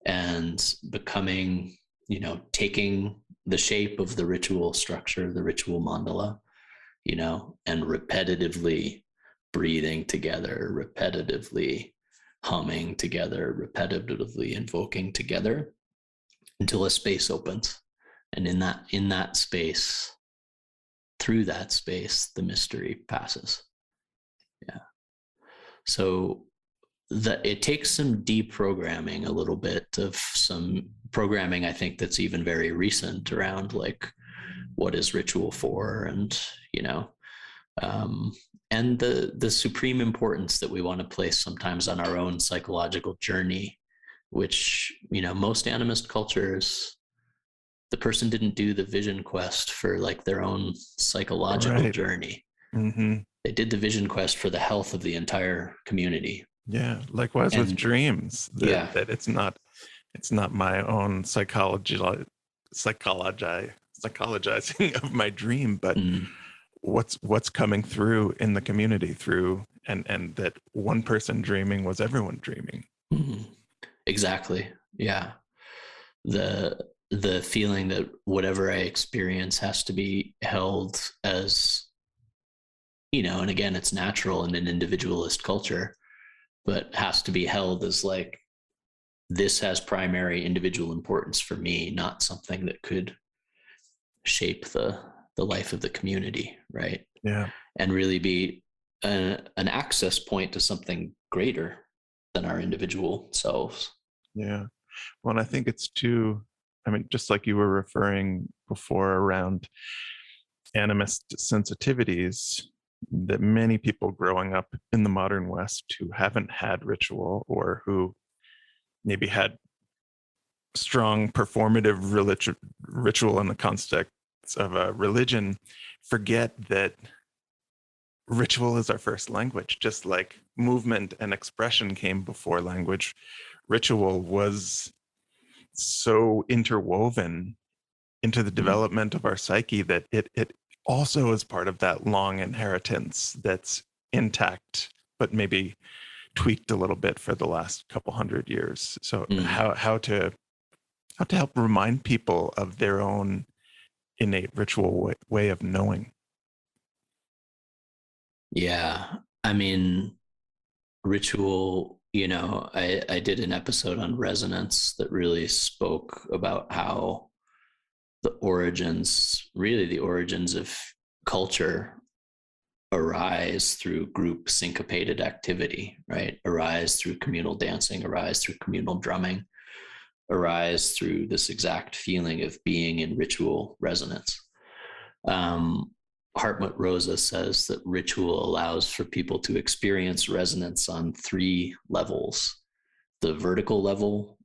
C: and becoming, taking the shape of the ritual structure, the ritual mandala, and repetitively breathing together, repetitively humming together, repetitively invoking together, until a space opens. And in that space, through that space, the mystery passes. Yeah. So it takes some deprogramming, a little bit of some programming, I think, that's even very recent around like what is ritual for, and and the supreme importance that we want to place sometimes on our own psychological journey, which, most animist cultures, the person didn't do the vision quest for like their own psychological journey. Mm-hmm. They did the vision quest for the health of the entire community.
B: Yeah. Likewise with dreams, that it's not my own psychologizing of my dream, but what's coming through in the community through, and that one person dreaming was everyone dreaming.
C: Mm-hmm. Exactly. Yeah. The feeling that whatever I experience has to be held as, and again, it's natural in an individualist culture, but has to be held as like, this has primary individual importance for me, not something that could shape the life of the community, right?
B: Yeah.
C: And really be an access point to something greater than our individual selves.
B: Yeah. Well, and I think it's too, just like you were referring before around animist sensitivities, that many people growing up in the modern West who haven't had ritual, or who maybe had strong performative ritual in the context of a religion, forget that ritual is our first language. Just like movement and expression came before language, ritual was so interwoven into the development of our psyche that it also is part of that long inheritance that's intact, but maybe tweaked a little bit for the last couple hundred years. So how to help remind people of their own innate ritual way of knowing.
C: Yeah. Ritual, I did an episode on resonance that really spoke about how the origins of culture arise through group syncopated activity, right? Arise through communal dancing, arise through communal drumming, arise through this exact feeling of being in ritual resonance. Hartmut Rosa says that ritual allows for people to experience resonance on 3 levels. The vertical level,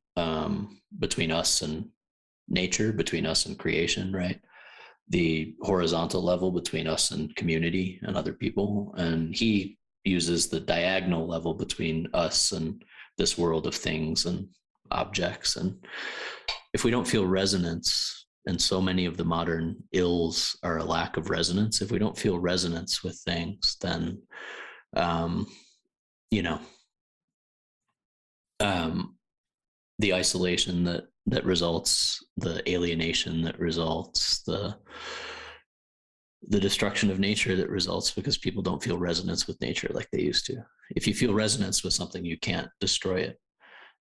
C: between us and nature, between us and creation, right? The horizontal level between us and community and other people. And he uses the diagonal level between us and this world of things and objects. And if we don't feel resonance, and so many of the modern ills are a lack of resonance, if we don't feel resonance with things, then, you know, the isolation that results, the alienation that results, the destruction of nature that results because people don't feel resonance with nature like they used to. If you feel resonance with something, you can't destroy it.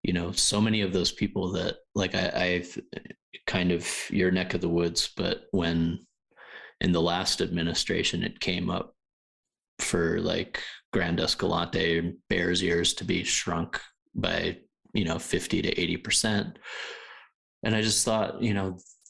C: You know, so many of those people that, like, I've kind of your neck of the woods, but when in the last administration it came up for like Grand Escalante Bears Ears to be shrunk by 50 to 80%. And I just thought,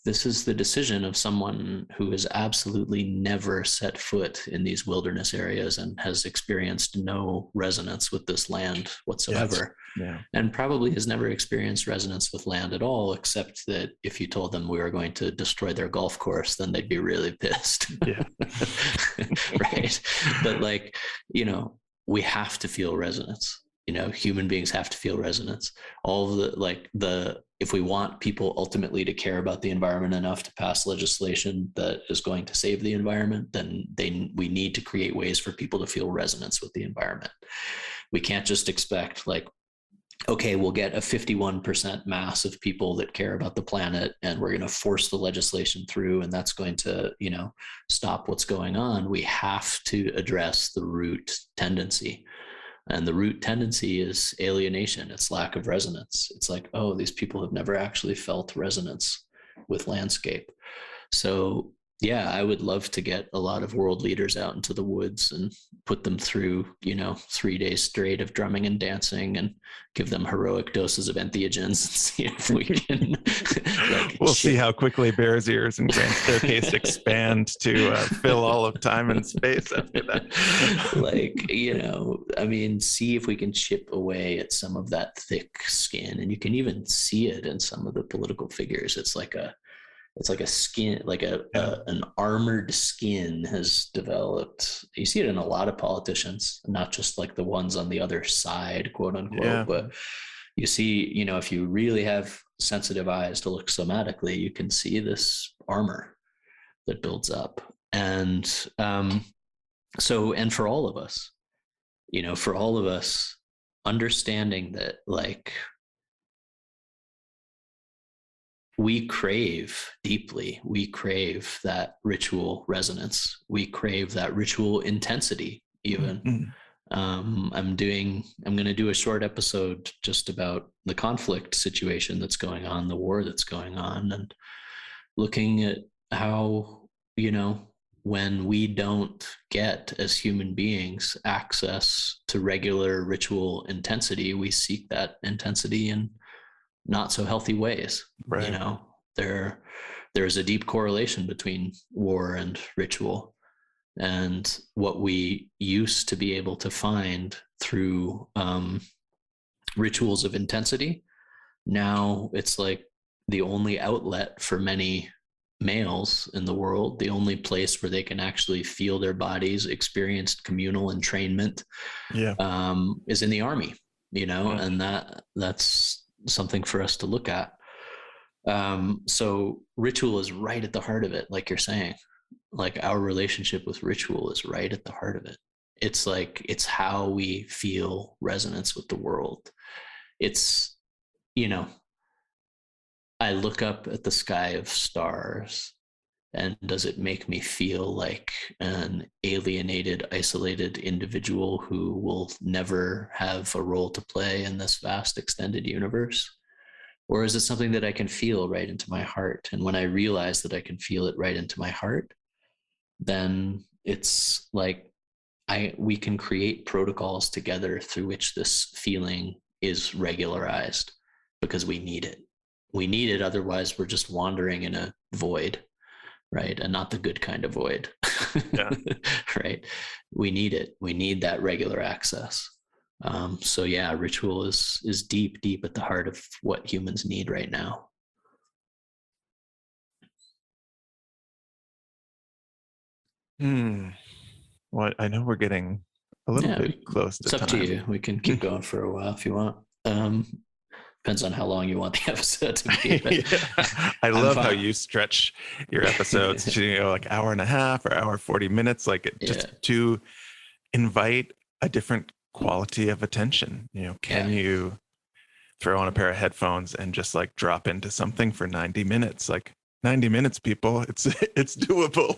C: this is the decision of someone who has absolutely never set foot in these wilderness areas and has experienced no resonance with this land whatsoever.
B: Yeah.
C: And probably has never experienced resonance with land at all, except that if you told them we were going to destroy their golf course, then they'd be really pissed.
B: Yeah.
C: Right. But we have to feel resonance. Human beings have to feel resonance. All of if we want people ultimately to care about the environment enough to pass legislation that is going to save the environment, then we need to create ways for people to feel resonance with the environment. We can't just expect okay, we'll get a 51% mass of people that care about the planet and we're going to force the legislation through and that's going to, stop what's going on. We have to address the root tendency. And the root tendency is alienation. It's lack of resonance. It's like, oh, these people have never actually felt resonance with landscape. So yeah, I would love to get a lot of world leaders out into the woods and put them through, 3 days straight of drumming and dancing and give them heroic doses of entheogens and see if we can
B: we'll see how quickly Bears Ears and Grand Staircase expand to fill all of time and space after that.
C: See if we can chip away at some of that thick skin. And you can even see it in some of the political figures. It's like a skin, an armored skin has developed. You see it in a lot of politicians, not just like the ones on the other side, quote unquote, but you see, if you really have sensitive eyes to look somatically, you can see this armor that builds up. And and for all of us, understanding that we crave deeply, we crave that ritual resonance, we crave that ritual intensity even.
B: Mm-hmm.
C: I'm going to do a short episode just about the conflict situation that's going on, the war that's going on, and looking at how, when we don't get as human beings access to regular ritual intensity, we seek that intensity in not so healthy ways.
B: Right.
C: There's a deep correlation between war and ritual, and what we used to be able to find through rituals of intensity, now it's like the only outlet for many males in the world, the only place where they can actually feel their bodies, experience communal entrainment, is in the army, and that's something for us to look at. So ritual is right at the heart of it, like you're saying. Like our relationship with ritual is right at the heart of it. It's how we feel resonance with the world. It's, I look up at the sky of stars, and does it make me feel like an alienated, isolated individual who will never have a role to play in this vast extended universe? Or is it something that I can feel right into my heart? And when I realize that I can feel it right into my heart, then it's like we can create protocols together through which this feeling is regularized, because we need it. We need it, otherwise we're just wandering in a void, right? And not the good kind of void.
B: Yeah.
C: Right? We need it. We need that regular access. So yeah, ritual is deep, deep at the heart of what humans need right now.
B: Well, I know we're getting a little bit close to
C: it's up to
B: time.
C: you. We can keep going for a while if you want. Depends on how long you want the episode to be. But
B: Yeah. I love how you stretch your episodes to like hour and a half or hour 40 minutes, like just to invite a different quality of attention. Can you throw on a pair of headphones and just like drop into something for 90 minutes? Like 90 minutes, people, it's doable.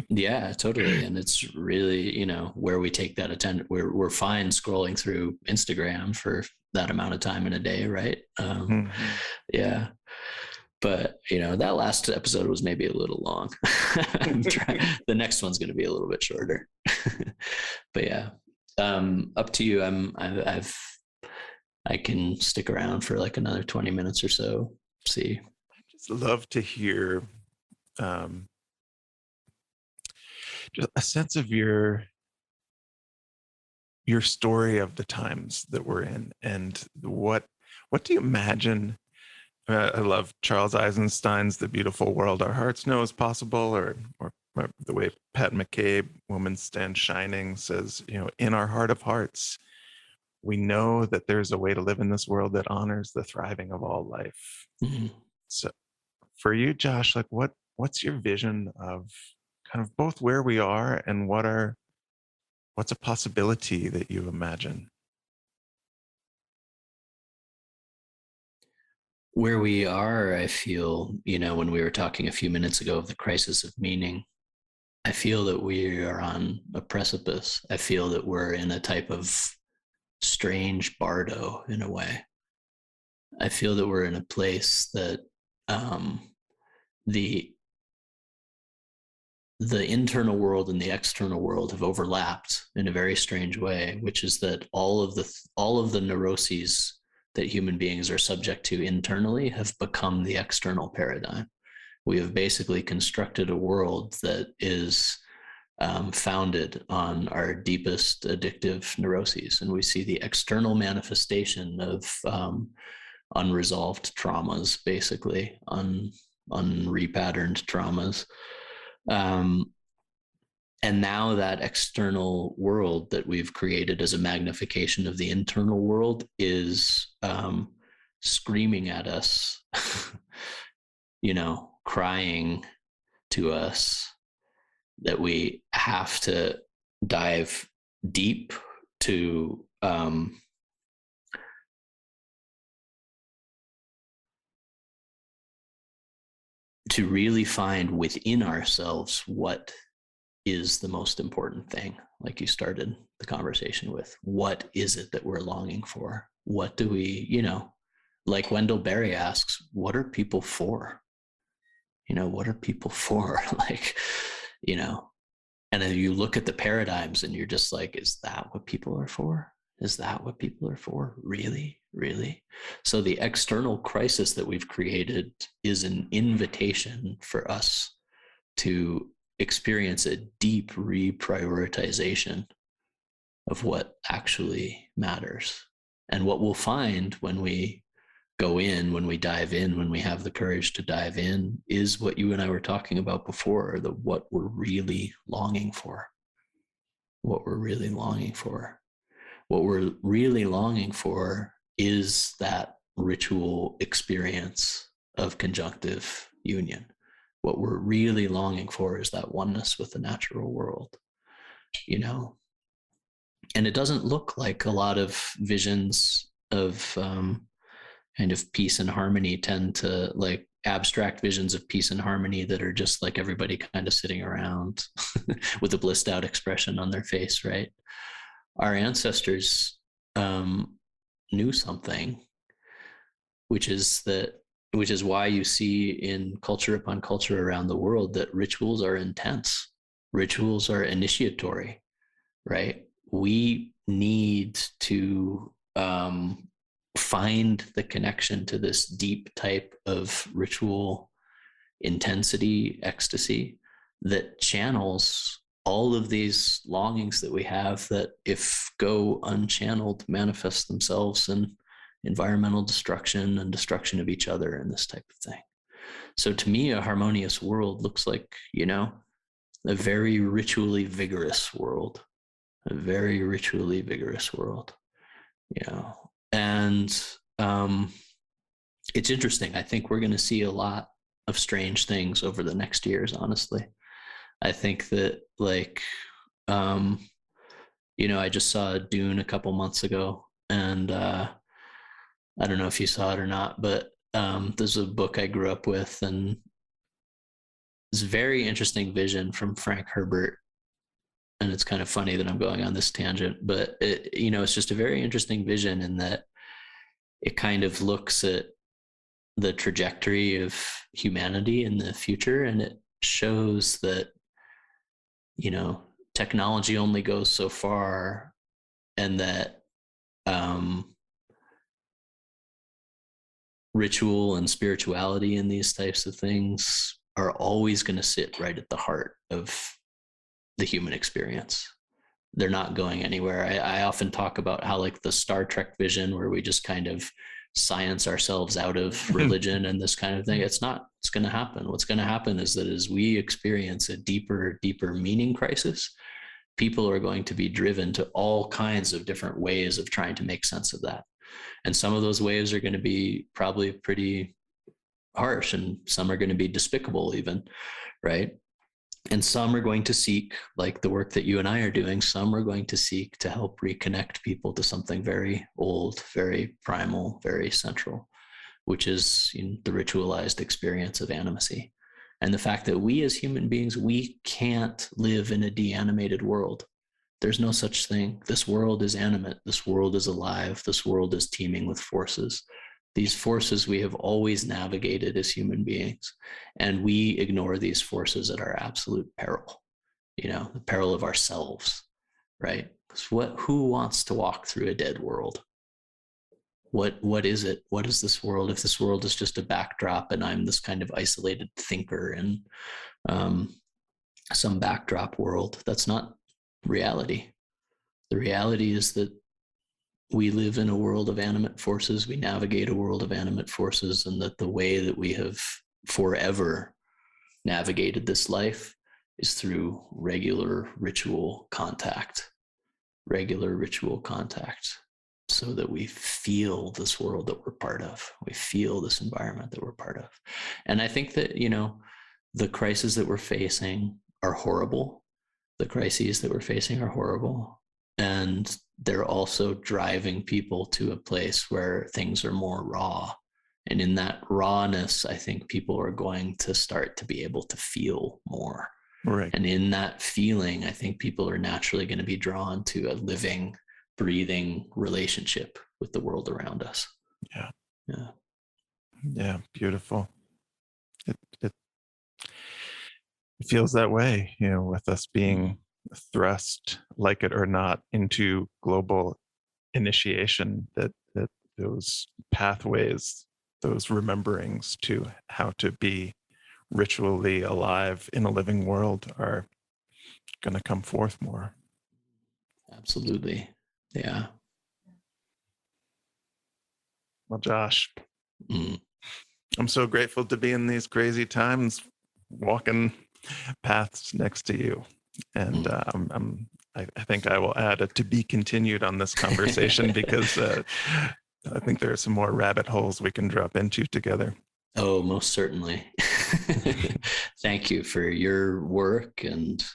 C: Yeah, totally. And it's really, where we take that attention. We're fine scrolling through Instagram for that amount of time in a day, right? Yeah. But that last episode was maybe a little long. The next one's going to be a little bit shorter. But yeah, up to you. I can stick around for like another 20 minutes or so. See.
B: I just love to hear just a sense of your story of the times that we're in, and what do you imagine? I love Charles Eisenstein's "The Beautiful World Our Hearts Know Is Possible," or the way Pat McCabe, "Woman Stand Shining," says, in our heart of hearts, we know that there's a way to live in this world that honors the thriving of all life. Mm-hmm. So for you, Josh, like what's your vision of kind of both where we are and what's a possibility that you imagine?
C: Where we are, I feel, when we were talking a few minutes ago of the crisis of meaning, I feel that we are on a precipice. I feel that we're in a type of strange bardo in a way. I feel that we're in a place that the internal world and the external world have overlapped in a very strange way, which is that all of the neuroses that human beings are subject to internally have become the external paradigm. We have basically constructed a world that is founded on our deepest addictive neuroses, and we see the external manifestation of unresolved traumas, basically unrepatterned traumas. And now that external world that we've created as a magnification of the internal world is screaming at us, crying to us that we have to dive deep to really find within ourselves what is the most important thing. Like you started the conversation with, what is it that we're longing for? What do we, like Wendell Berry asks, what are people for? What are people for? Like, and then you look at the paradigms and you're just like, is that what people are for? Is that what people are for? Really? Really? So the external crisis that we've created is an invitation for us to experience a deep reprioritization of what actually matters. And what we'll find when we go in, when we dive in, when we have the courage to dive in, is what you and I were talking about before, what we're really longing for. What we're really longing for. What we're really longing for is that ritual experience of conjunctive union. What we're really longing for is that oneness with the natural world, And it doesn't look like a lot of visions of kind of peace and harmony tend to, like, abstract visions of peace and harmony that are just like everybody kind of sitting around with a blissed out expression on their face, right? Our ancestors knew something, which is why you see in culture upon culture around the world that rituals are intense. Rituals are initiatory. right? We need to find the connection to this deep type of ritual intensity, ecstasy that channels all of these longings that we have that, if go unchanneled, manifest themselves in environmental destruction and destruction of each other and this type of thing. So to me, a harmonious world looks like, a very ritually vigorous world, a very ritually vigorous world, and it's interesting. I think we're going to see a lot of strange things over the next years, honestly. I think that, like, I just saw Dune a couple months ago, and I don't know if you saw it or not, but there's a book I grew up with, and it's a very interesting vision from Frank Herbert. And it's kind of funny that I'm going on this tangent, but it's just a very interesting vision in that it kind of looks at the trajectory of humanity in the future, and it shows that technology only goes so far, and that ritual and spirituality and these types of things are always going to sit right at the heart of the human experience. They're not going anywhere. I often talk about how, like, the Star Trek vision, where we just kind of science ourselves out of religion and this kind of thing. It's going to happen. What's going to happen is that as we experience a deeper meaning crisis, people are going to be driven to all kinds of different ways of trying to make sense of that. And some of those ways are going to be probably pretty harsh, and some are going to be despicable even, right? And some are going to seek, like the work that you and I are doing, some are going to seek to help reconnect people to something very old, very primal, very central, which is the ritualized experience of animacy. And the fact that we as human beings, we can't live in a de-animated world. There's no such thing. This world is animate. This world is alive. This world is teeming with forces. These forces we have always navigated as human beings, and we ignore these forces at our absolute peril, the peril of ourselves, right? Because who wants to walk through a dead world? What is it? What is this world? If this world is just a backdrop and I'm this kind of isolated thinker in some backdrop world, that's not reality. The reality is that we live in a world of animate forces, we navigate a world of animate forces, and that the way that we have forever navigated this life is through regular ritual contact, so that we feel this world that we're part of. We feel this environment that we're part of. And I think that, the crises that we're facing are horrible. The crises that we're facing are horrible. And they're also driving people to a place where things are more raw. And in that rawness, I think people are going to start to be able to feel more.
B: Right.
C: And in that feeling, I think people are naturally going to be drawn to a living, breathing relationship with the world around us.
B: Yeah. Beautiful. It feels that way, with us being thrust, like it or not, into global initiation, that those pathways, those rememberings to how to be ritually alive in a living world are going to come forth more.
C: Absolutely. Yeah.
B: Well, Josh, I'm so grateful to be in these crazy times, walking paths next to you. And I think I will add a to be continued on this conversation because I think there are some more rabbit holes we can drop into together.
C: Oh, most certainly. Thank you for your work and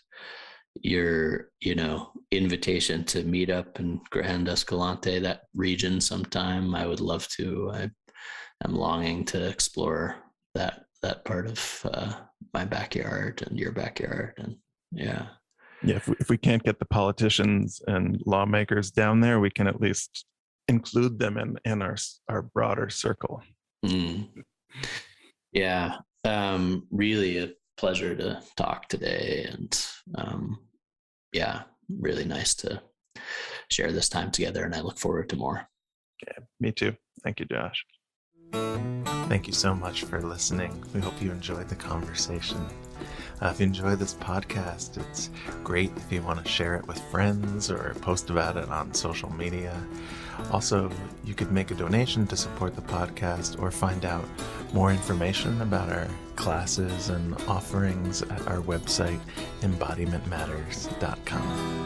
C: your, invitation to meet up in Grand Escalante, that region sometime. I would love to. I'm longing to explore that part of my backyard and your backyard. And yeah,
B: if we can't get the politicians and lawmakers down there, we can at least include them in our broader circle.
C: Yeah, really a pleasure to talk today. And yeah, really nice to share this time together, and I look forward to more.
B: Yeah, me too. Thank you, Josh. Thank you so much for listening. We hope you enjoyed the conversation. If you enjoy this podcast, it's great if you want to share it with friends or post about it on social media. Also, you could make a donation to support the podcast or find out more information about our classes and offerings at our website, embodimentmatters.com.